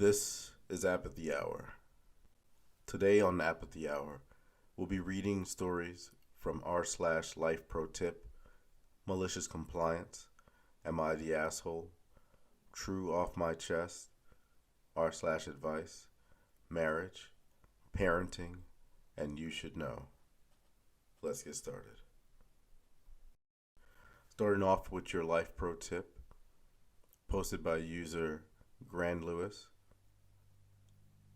This is Apathy Hour. Today on Apathy Hour, we'll be reading stories from r/life pro tip, Malicious Compliance, Am I the Asshole, True Off My Chest, r/advice, marriage, parenting, and you should know. Let's get started. Starting off with your life pro tip, posted by user Grand Lewis.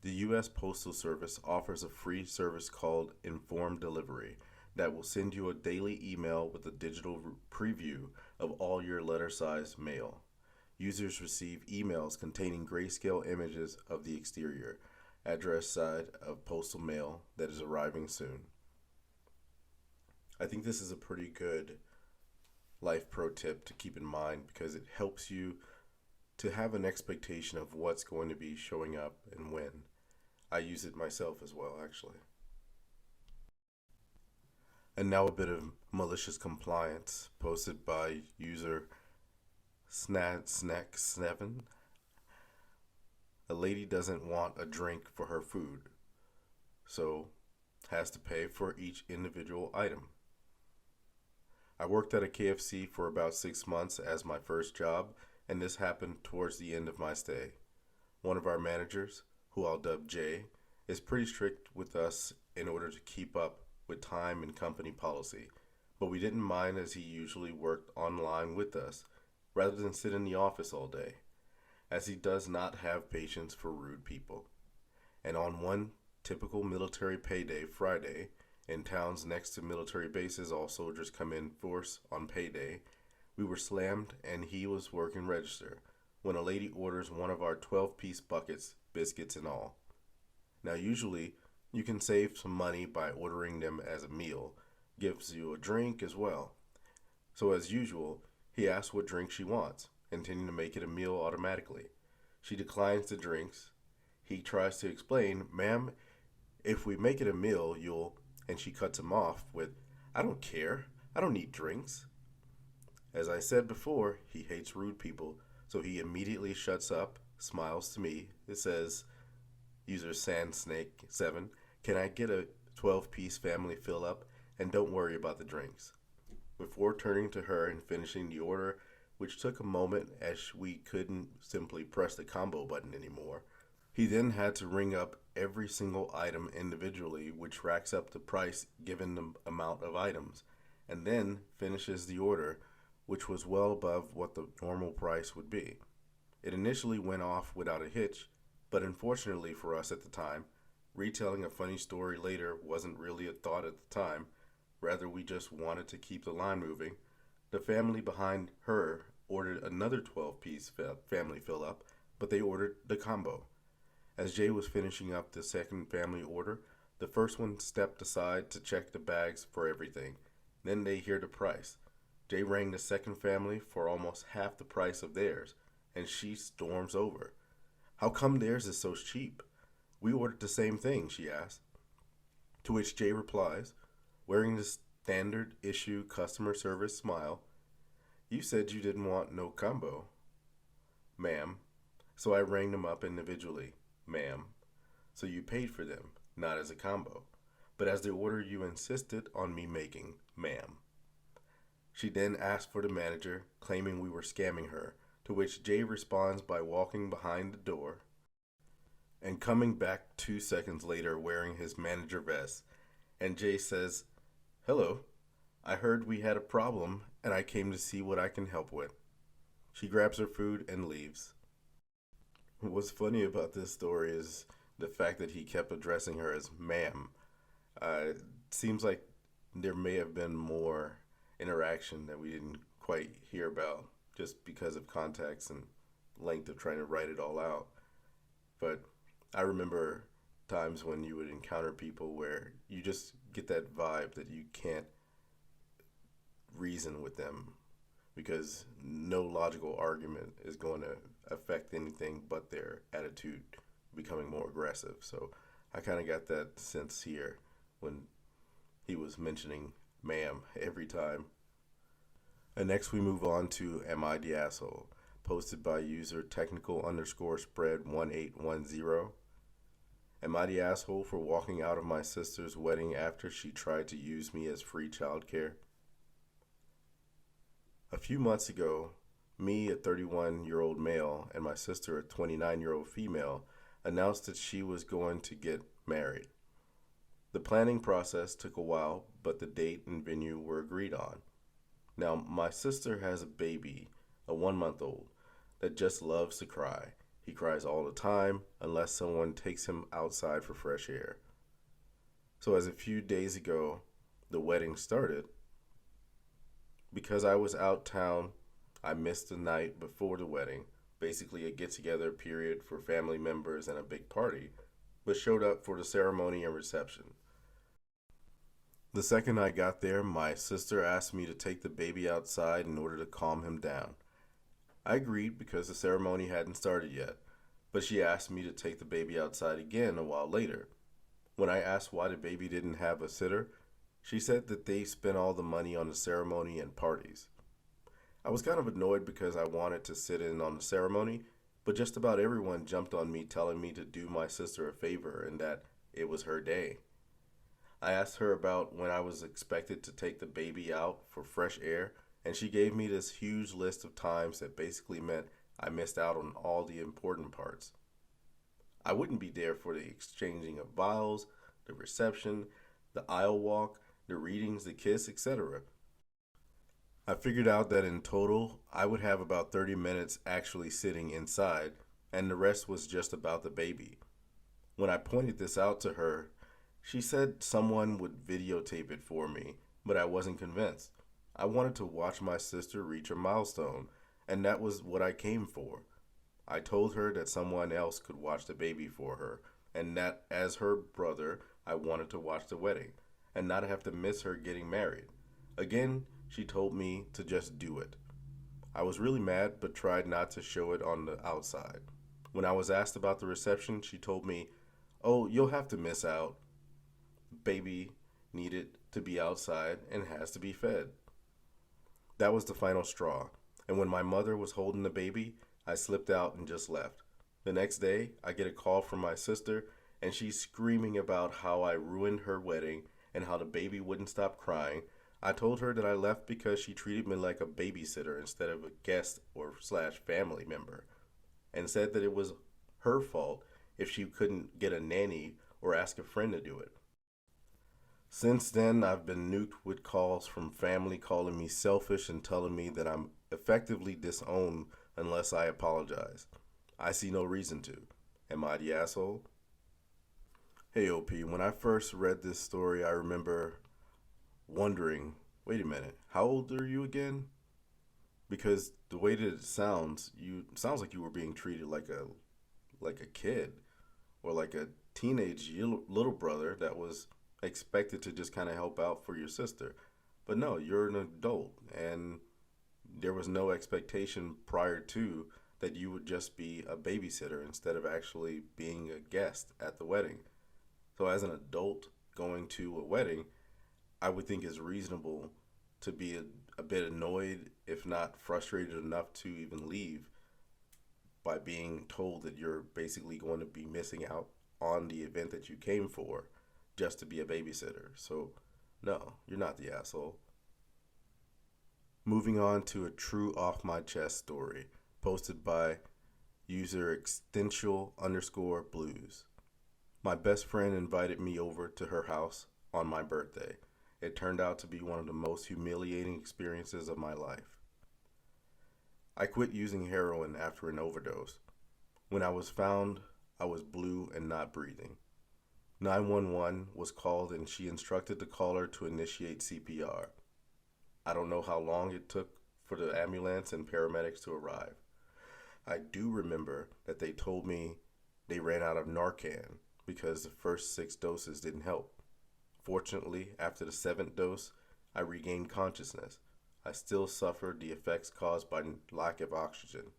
The U.S. Postal Service offers a free service called Informed Delivery that will send you a daily email with a digital preview of all your letter-sized mail. Users receive emails containing grayscale images of the exterior, address side of postal mail that is arriving soon. I think this is a pretty good life pro tip to keep in mind because it helps you to have an expectation of what's going to be showing up and when. I use it myself as well, actually. And now a bit of malicious compliance posted by user Snack7. A lady doesn't want a drink for her food, so has to pay for each individual item. I worked at a KFC for about 6 months as my first job, and this happened towards the end of my stay. One of our managers, who I'll dub Jay, is pretty strict with us in order to keep up with time and company policy, but we didn't mind as he usually worked online with us rather than sit in the office all day, as he does not have patience for rude people. And on one typical military payday Friday, in towns next to military bases all soldiers come in force on payday, we were slammed and he was working register when a lady orders one of our 12-piece buckets, biscuits and all. Now usually you can save some money by ordering them as a meal, gives you a drink as well. So as usual, he asks what drink she wants, intending to make it a meal automatically. She declines the drinks. He tries to explain, "Ma'am, if we make it a meal, you'll," and she cuts him off with, "I don't care. I don't need drinks." As I said before, he hates rude people, so he immediately shuts up, smiles to me. It says, user Sandsnake7, "Can I get a 12-piece family fill-up? And don't worry about the drinks." Before turning to her and finishing the order, which took a moment as we couldn't simply press the combo button anymore, he then had to ring up every single item individually, which racks up the price given the amount of items, and then finishes the order, which was well above what the normal price would be. It initially went off without a hitch, but unfortunately for us at the time, retelling a funny story later wasn't really a thought at the time. Rather, we just wanted to keep the line moving. The family behind her ordered another 12-piece family fill-up, but they ordered the combo. As Jay was finishing up the second family order, the first one stepped aside to check the bags for everything. Then they hear the price. Jay rang the second family for almost half the price of theirs, and she storms over. "How come theirs is so cheap? We ordered the same thing," she asked. To which Jay replies, wearing the standard issue customer service smile, "You said you didn't want no combo." "Ma'am, so I rang them up individually." "Ma'am, so you paid for them, not as a combo, but as the order you insisted on me making, ma'am." She then asked for the manager, claiming we were scamming her, to which Jay responds by walking behind the door and coming back 2 seconds later wearing his manager vest. And Jay says, "Hello, I heard we had a problem and I came to see what I can help with." She grabs her food and leaves. What's funny about this story is the fact that he kept addressing her as ma'am. It seems like there may have been more interaction that we didn't quite hear about just because of context and length of trying to write it all out. But I remember times when you would encounter people where you just get that vibe that you can't reason with them because no logical argument is going to affect anything but their attitude becoming more aggressive. So I kind of got that sense here when he was mentioning ma'am every time. And next we move on to Am I the Asshole? posted by user technical_spread1810. Am I the asshole for walking out of my sister's wedding after she tried to use me as free childcare? A few months ago, me, a 31-year-old male, and my sister, a 29-year-old female, announced that she was going to get married. The planning process took a while, but the date and venue were agreed on. Now, my sister has a baby, a 1-month-old, that just loves to cry. He cries all the time unless someone takes him outside for fresh air. So as a few days ago, the wedding started. Because I was out town, I missed the night before the wedding, basically a get-together period for family members and a big party, but showed up for the ceremony and reception. The second I got there, my sister asked me to take the baby outside in order to calm him down. I agreed because the ceremony hadn't started yet, but she asked me to take the baby outside again a while later. When I asked why the baby didn't have a sitter, she said that they spent all the money on the ceremony and parties. I was kind of annoyed because I wanted to sit in on the ceremony, but just about everyone jumped on me telling me to do my sister a favor and that it was her day. I asked her about when I was expected to take the baby out for fresh air, and she gave me this huge list of times that basically meant I missed out on all the important parts. I wouldn't be there for the exchanging of vows, the reception, the aisle walk, the readings, the kiss, etc. I figured out that in total, I would have about 30 minutes actually sitting inside, and the rest was just about the baby. When I pointed this out to her, she said someone would videotape it for me, but I wasn't convinced. I wanted to watch my sister reach her milestone, and that was what I came for. I told her that someone else could watch the baby for her, and that as her brother, I wanted to watch the wedding, and not have to miss her getting married. Again, she told me to just do it. I was really mad, but tried not to show it on the outside. When I was asked about the reception, she told me, "Oh, you'll have to miss out. Baby needed to be outside and has to be fed." That was the final straw, and when my mother was holding the baby, I slipped out and just left. The next day, I get a call from my sister, and she's screaming about how I ruined her wedding and how the baby wouldn't stop crying. I told her that I left because she treated me like a babysitter instead of a guest or / family member, and said that it was her fault if she couldn't get a nanny or ask a friend to do it. Since then, I've been nuked with calls from family calling me selfish and telling me that I'm effectively disowned unless I apologize. I see no reason to. Am I the asshole? Hey OP, when I first read this story, I remember wondering, wait a minute, how old are you again? Because the way that it sounds like you were being treated like a kid or like a teenage little brother that was expected to just kind of help out for your sister. But no, you're an adult, and there was no expectation prior to that you would just be a babysitter instead of actually being a guest at the wedding. So as an adult going to a wedding, I would think it's reasonable to be a bit annoyed, if not frustrated enough to even leave, by being told that you're basically going to be missing out on the event that you came for just to be a babysitter. So no, you're not the asshole. Moving on to a TrueOffMyChest story posted by user extential_blues. My best friend invited me over to her house on my birthday. It turned out to be one of the most humiliating experiences of my life. I quit using heroin after an overdose. When I was found, I was blue and not breathing. 911 was called and she instructed the caller to initiate CPR. I don't know how long it took for the ambulance and paramedics to arrive. I do remember that they told me they ran out of Narcan because the first 6 doses didn't help. Fortunately, after the 7th dose, I regained consciousness. I still suffered the effects caused by lack of oxygen.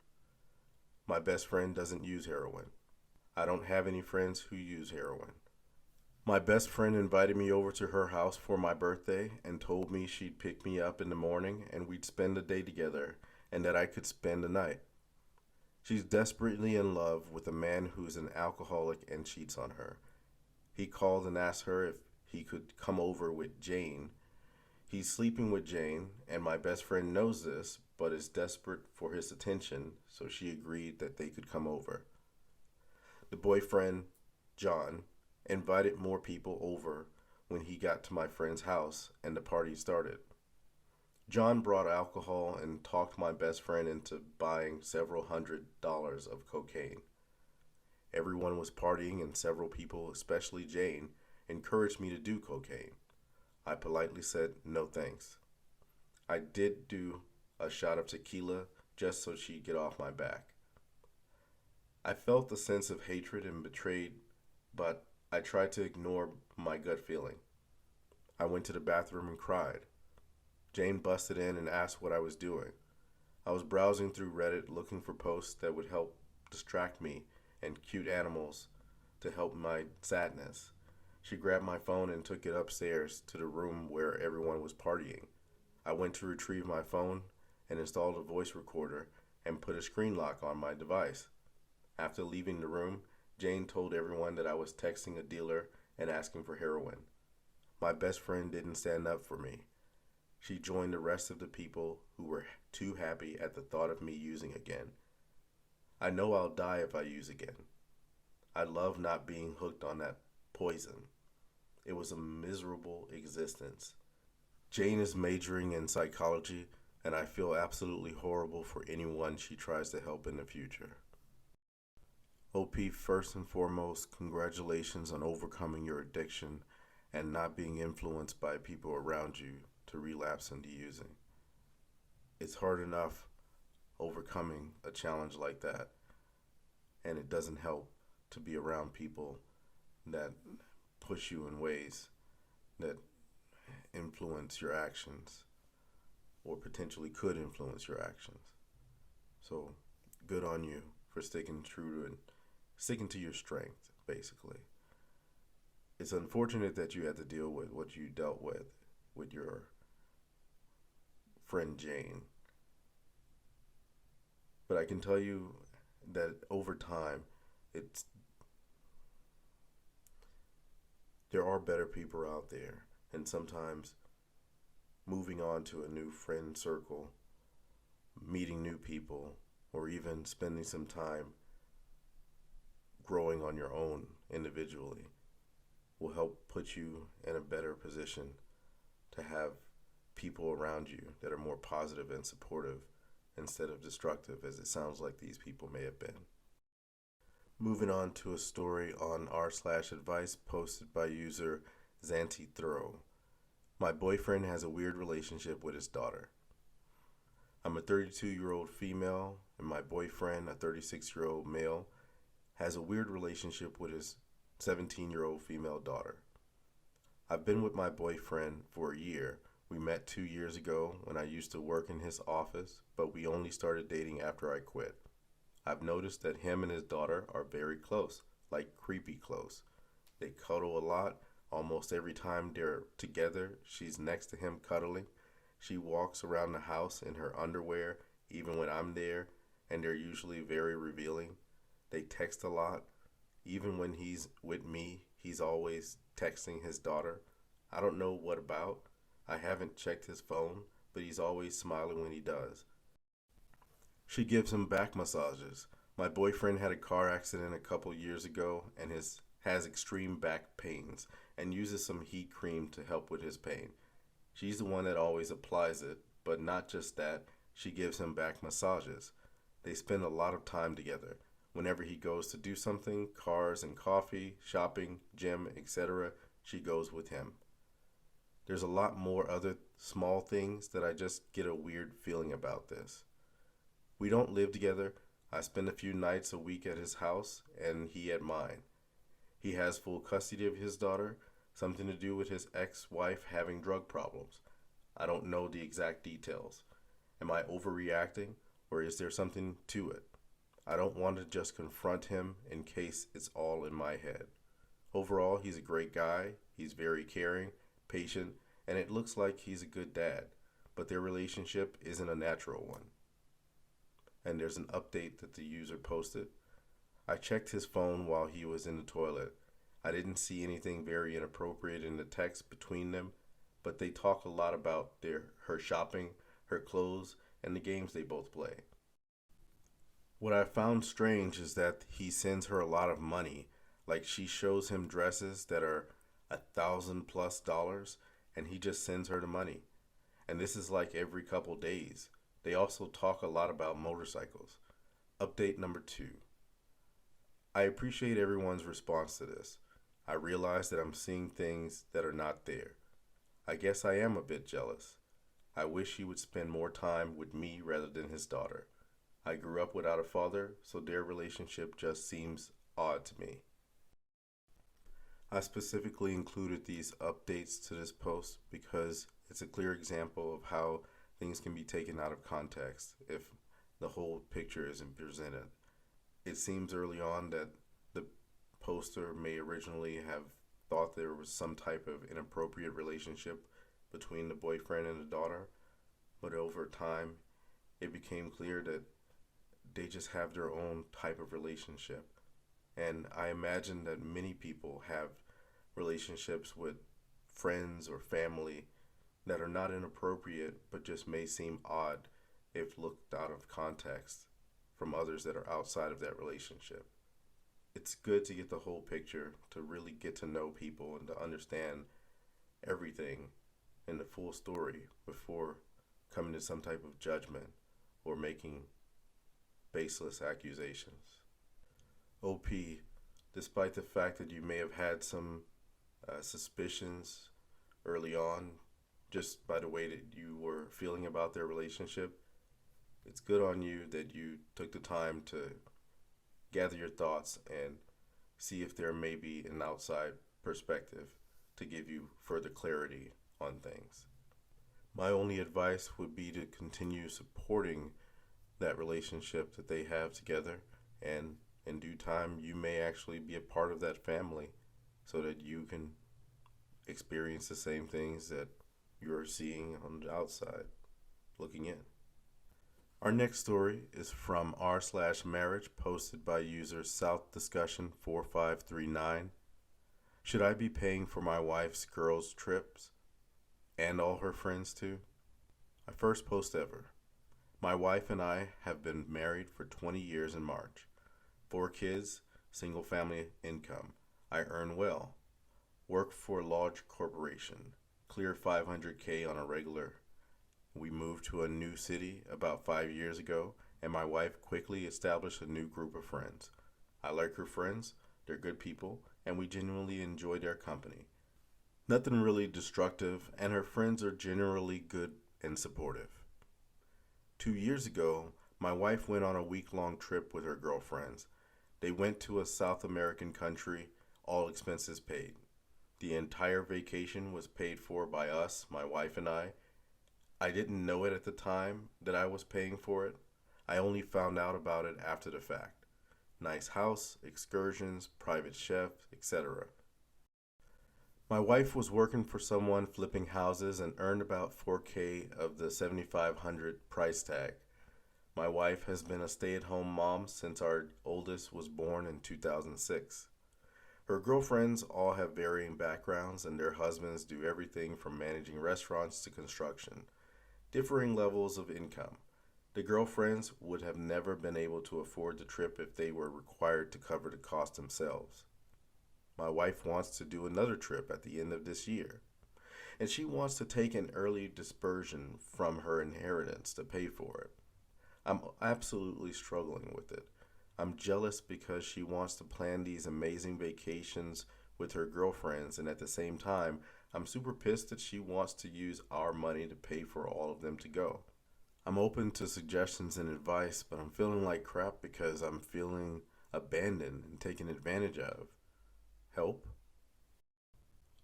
My best friend doesn't use heroin. I don't have any friends who use heroin. My best friend invited me over to her house for my birthday and told me she'd pick me up in the morning and we'd spend the day together and that I could spend the night. She's desperately in love with a man who's an alcoholic and cheats on her. He called and asked her if he could come over with Jane. He's sleeping with Jane, and my best friend knows this, but is desperate for his attention, so she agreed that they could come over. The boyfriend, John, invited more people over when he got to my friend's house and the party started. John brought alcohol and talked my best friend into buying several $100s of cocaine. Everyone was partying and several people, especially Jane, encouraged me to do cocaine. I politely said no thanks. I did do a shot of tequila just so she'd get off my back. I felt a sense of hatred and betrayed, but I tried to ignore my gut feeling. I went to the bathroom and cried. Jane busted in and asked what I was doing. I was browsing through Reddit looking for posts that would help distract me and cute animals to help my sadness. She grabbed my phone and took it upstairs to the room where everyone was partying. I went to retrieve my phone and installed a voice recorder and put a screen lock on my device. After leaving the room, Jane told everyone that I was texting a dealer and asking for heroin. My best friend didn't stand up for me. She joined the rest of the people who were too happy at the thought of me using again. I know I'll die if I use again. I love not being hooked on that poison. It was a miserable existence. Jane is majoring in psychology, and I feel absolutely horrible for anyone she tries to help in the future. OP, first and foremost, congratulations on overcoming your addiction and not being influenced by people around you to relapse into using. It's hard enough overcoming a challenge like that, and it doesn't help to be around people that push you in ways that influence your actions or potentially could influence your actions. So good on you for sticking true to it, sticking to your strength, basically. It's unfortunate that you had to deal with what you dealt with your friend Jane. But I can tell you that over time, there are better people out there, and sometimes moving on to a new friend circle, meeting new people, or even spending some time growing on your own individually will help put you in a better position to have people around you that are more positive and supportive instead of destructive, as it sounds like these people may have been. Moving on to a story on r/advice posted by user Zanti My boyfriend has a weird relationship with his daughter. I'm a 32-year-old female, and my boyfriend, a 36-year-old male, has a weird relationship with his 17-year-old female daughter. I've been with my boyfriend for a year. We met 2 years ago when I used to work in his office, but we only started dating after I quit. I've noticed that him and his daughter are very close, like creepy close. They cuddle a lot. Almost every time they're together, she's next to him cuddling. She walks around the house in her underwear, even when I'm there, and they're usually very revealing. They text a lot. Even when he's with me, he's always texting his daughter. I don't know what about. I haven't checked his phone, but he's always smiling when he does. She gives him back massages. My boyfriend had a car accident a couple years ago and has extreme back pains and uses some heat cream to help with his pain. She's the one that always applies it, but not just that, she gives him back massages. They spend a lot of time together. Whenever he goes to do something, cars and coffee, shopping, gym, etc., she goes with him. There's a lot more other small things that I just get a weird feeling about this. We don't live together. I spend a few nights a week at his house and he at mine. He has full custody of his daughter, something to do with his ex-wife having drug problems. I don't know the exact details. Am I overreacting, or is there something to it? I don't want to just confront him in case it's all in my head. Overall, he's a great guy. He's very caring, patient, and it looks like he's a good dad, but their relationship isn't a natural one. and there's an update that the user posted. I checked his phone while he was in the toilet. I didn't see anything very inappropriate in the text between them, but they talk a lot about her shopping, her clothes, and the games they both play. What I found strange is that he sends her a lot of money. Like, she shows him dresses that are $1,000+ and he just sends her the money. And this is like every couple days. They also talk a lot about motorcycles. Update number 2. I appreciate everyone's response to this. I realize that I'm seeing things that are not there. I guess I am a bit jealous. I wish he would spend more time with me rather than his daughter. I grew up without a father, so their relationship just seems odd to me. I specifically included these updates to this post because it's a clear example of how things can be taken out of context if the whole picture isn't presented. It seems early on that the poster may originally have thought there was some type of inappropriate relationship between the boyfriend and the daughter, but over time it became clear that they just have their own type of relationship. And I imagine that many people have relationships with friends or family that are not inappropriate but just may seem odd if looked out of context from others that are outside of that relationship. It's good to get the whole picture, to really get to know people and to understand everything in the full story before coming to some type of judgment or making baseless accusations. OP, despite the fact that you may have had some suspicions early on just by the way that you were feeling about their relationship, it's good on you that you took the time to gather your thoughts and see if there may be an outside perspective to give you further clarity on things. My only advice would be to continue supporting that relationship that they have together, and in due time you may actually be a part of that family so that you can experience the same things that you're seeing on the outside looking in. Our next story is from r/marriage, posted by user SouthDiscussion4539. Should I be paying for my wife's girls' trips and all her friends too? My first post ever. My wife and I have been married for 20 years in March. 4 kids, single family income. I earn well. Work for a large corporation. Clear $500K on a regular. We moved to a new city about 5 years ago, and my wife quickly established a new group of friends. I like her friends, they're good people, and we genuinely enjoy their company. Nothing really destructive, and her friends are generally good and supportive. 2 years ago, my wife went on a week-long trip with her girlfriends. They went to a South American country, all expenses paid. The entire vacation was paid for by us, my wife and I. I didn't know it at the time that I was paying for it. I only found out about it after the fact. Nice house, excursions, private chef, etc. My wife was working for someone flipping houses and earned about $4K of the $7,500 price tag. My wife has been a stay-at-home mom since our oldest was born in 2006. Her girlfriends all have varying backgrounds, and their husbands do everything from managing restaurants to construction. Differing levels of income. The girlfriends would have never been able to afford the trip if they were required to cover the cost themselves. My wife wants to do another trip at the end of this year, and she wants to take an early dispersion from her inheritance to pay for it. I'm absolutely struggling with it. I'm jealous because she wants to plan these amazing vacations with her girlfriends, and at the same time, I'm super pissed that she wants to use our money to pay for all of them to go. I'm open to suggestions and advice, but I'm feeling like crap because I'm feeling abandoned and taken advantage of. Help?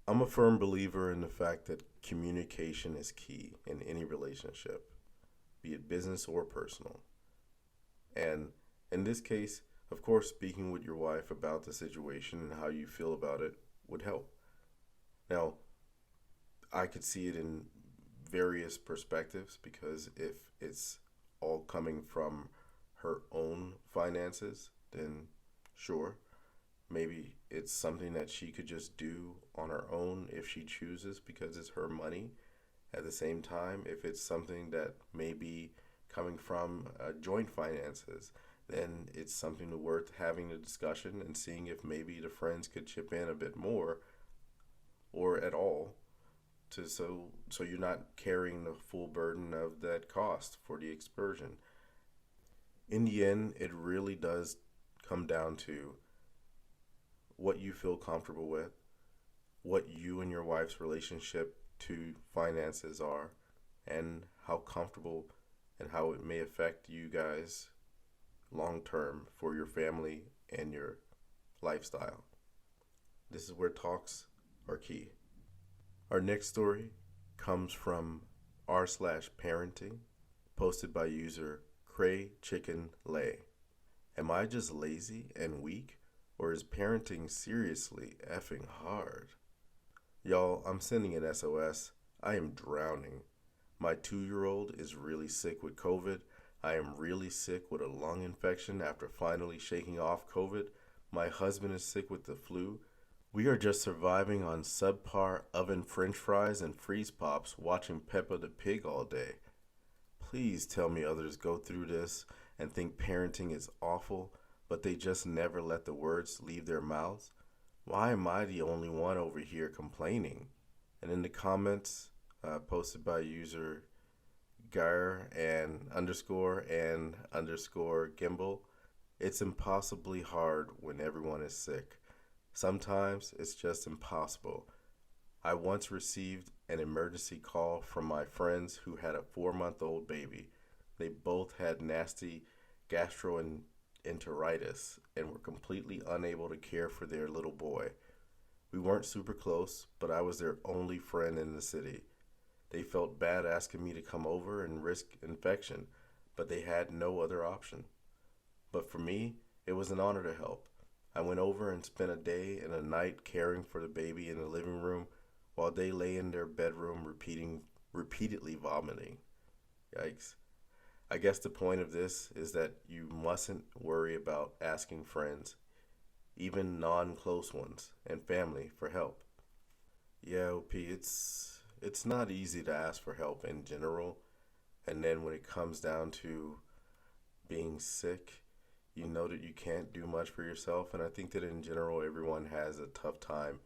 I'm a firm believer in the fact that communication is key in any relationship, be it business or personal. And in this case, of course, speaking with your wife about the situation and how you feel about it would help. Now, I could see it in various perspectives, because if it's all coming from her own finances, then sure, maybe it's something that she could just do on her own if she chooses because it's her money. At the same time, if it's something that may be coming from joint finances, then it's something worth having a discussion and seeing if maybe the friends could chip in a bit more or at all to so you're not carrying the full burden of that cost for the excursion. In the end, it really does come down to what you feel comfortable with, what you and your wife's relationship to finances are, and how comfortable and how it may affect you guys long term for your family and your lifestyle. This is where talks are key. Our next story comes from r/parenting, posted by user Cray Chicken Lay. Am I just lazy and weak, or is parenting seriously effing hard? Y'all, I'm sending an SOS. I am drowning. My 2-year-old is really sick with COVID. I am really sick with a lung infection after finally shaking off COVID. My husband is sick with the flu. We are just surviving on subpar oven french fries and freeze pops watching Peppa the Pig all day. Please tell me others go through this and think parenting is awful, but they just never let the words leave their mouths. Why am I the only one over here complaining? And in the comments, posted by user Geyer and underscore Gimbal, it's impossibly hard when everyone is sick. Sometimes it's just impossible. I once received an emergency call from my friends who had a 4-month-old baby. They both had nasty gastroenteritis and were completely unable to care for their little boy. We weren't super close, but I was their only friend in the city. They felt bad asking me to come over and risk infection, but they had no other option. But for me, it was an honor to help. I went over and spent a day and a night caring for the baby in the living room while they lay in their bedroom repeatedly vomiting. Yikes. I guess the point of this is that you mustn't worry about asking friends, even non-close ones, and family for help. Yeah, OP, it's not easy to ask for help in general, and then when it comes down to being sick, you know that you can't do much for yourself, and I think that in general everyone has a tough time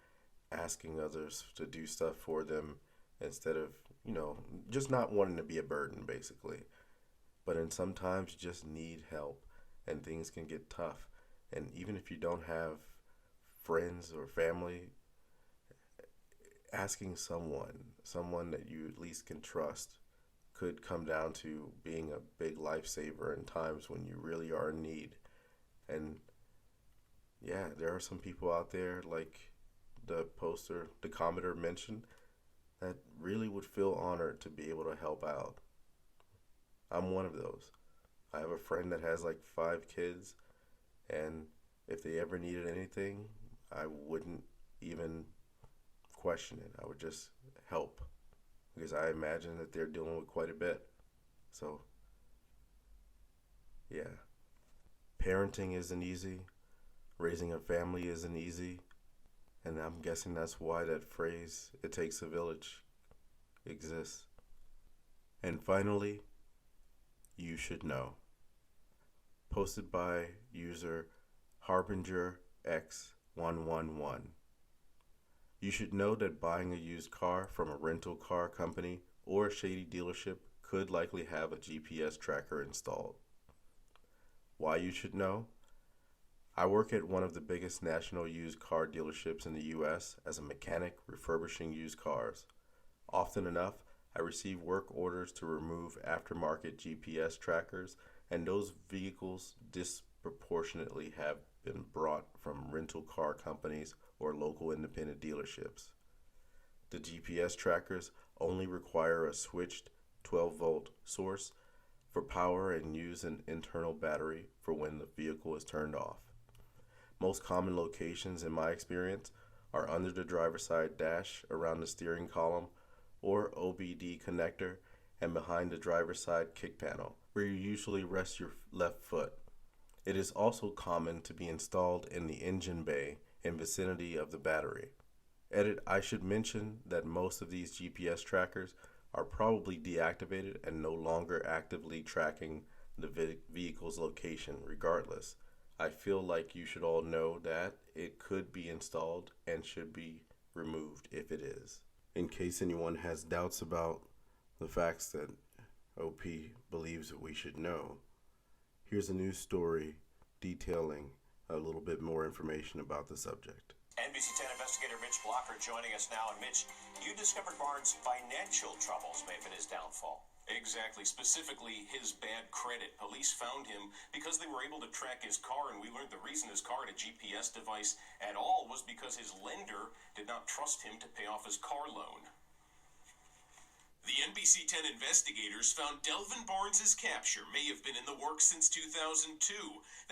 asking others to do stuff for them instead of, just not wanting to be a burden basically. But in sometimes you just need help and things can get tough. And even if you don't have friends or family, asking someone that you at least can trust could come down to being a big lifesaver in times when you really are in need. And yeah, there are some people out there like the commenter mentioned that really would feel honored to be able to help out. I'm one of those. I have a friend that has like 5 kids, and if they ever needed anything, I wouldn't even question it. I would just help because I imagine that they're dealing with quite a bit. So, yeah. Parenting isn't easy. Raising a family isn't easy. And I'm guessing that's why that phrase, "it takes a village," exists. And finally, you should know. Posted by user Harbinger X111. You should know that buying a used car from a rental car company or a shady dealership could likely have a GPS tracker installed. Why you should know? I work at one of the biggest national used car dealerships in the U.S. as a mechanic refurbishing used cars. Often enough, I receive work orders to remove aftermarket GPS trackers, and those vehicles disproportionately have been brought from rental car companies or local independent dealerships. The GPS trackers only require a switched 12-volt source for power and use an internal battery for when the vehicle is turned off. Most common locations in my experience are under the driver's side dash around the steering column or OBD connector and behind the driver's side kick panel, where you usually rest your left foot. It is also common to be installed in the engine bay in vicinity of the battery. Edit, I should mention that most of these GPS trackers are probably deactivated and no longer actively tracking the vehicle's location regardless. I feel like you should all know that it could be installed and should be removed if it is. In case anyone has doubts about the facts that OP believes that we should know, here's a news story detailing a little bit more information about the subject. NBC 10 investigator Mitch Blocker joining us now. And Mitch, you discovered Barnes' financial troubles may have been his downfall. Exactly. Specifically, his bad credit. Police found him because they were able to track his car, and we learned the reason his car had a GPS device at all was because his lender did not trust him to pay off his car loan. The NBC 10 investigators found Delvin Barnes' capture may have been in the works since 2002.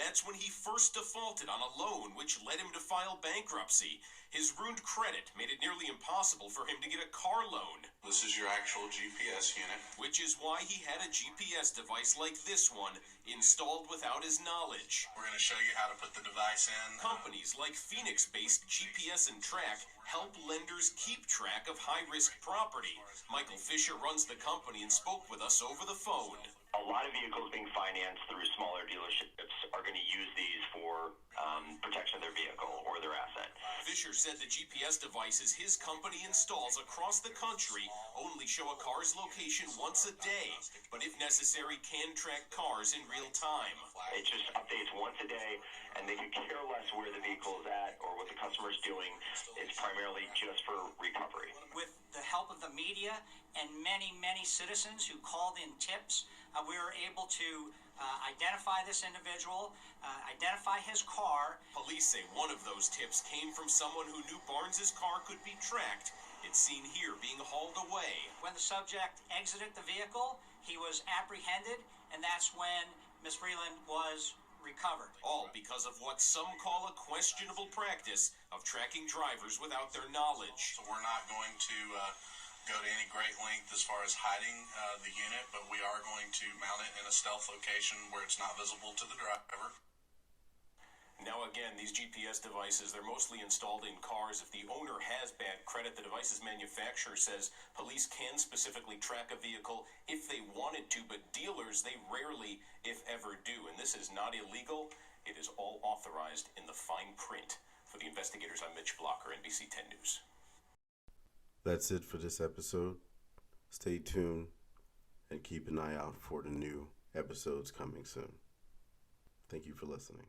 That's when he first defaulted on a loan, which led him to file bankruptcy. His ruined credit made it nearly impossible for him to get a car loan. This is your actual GPS unit. Which is why he had a GPS device like this one installed without his knowledge. We're going to show you how to put the device in. Companies like Phoenix-based GPS and Track help lenders keep track of high-risk property. Michael Fisher runs the company and spoke with us over the phone. A lot of vehicles being financed through smaller dealerships are going to use these for protection of their vehicle or their asset. Fisher said the GPS devices his company installs across the country only show a car's location once a day, but if necessary can track cars in real time. It just updates once a day, and they could care less where the vehicle is at or what the customer is doing. It's primarily just for recovery. With the help of the media and many citizens who called in tips, we were able to identify this individual, identify his car. Police say one of those tips came from someone who knew Barnes' car could be tracked. It's seen here being hauled away. When the subject exited the vehicle, he was apprehended, and that's when Ms. Freeland was recovered. All because of what some call a questionable practice of tracking drivers without their knowledge. So we're not going to go to any great length as far as hiding the unit, but we are going to mount it in a stealth location where it's not visible to the driver. Now again, these GPS devices, they're mostly installed in cars. If the owner has bad credit, the device's manufacturer says police can specifically track a vehicle if they wanted to, but dealers, they rarely, if ever, do. And this is not illegal. It is all authorized in the fine print. For the investigators, I'm Mitch Blocker, NBC 10 News. That's it for this episode. Stay tuned and keep an eye out for the new episodes coming soon. Thank you for listening.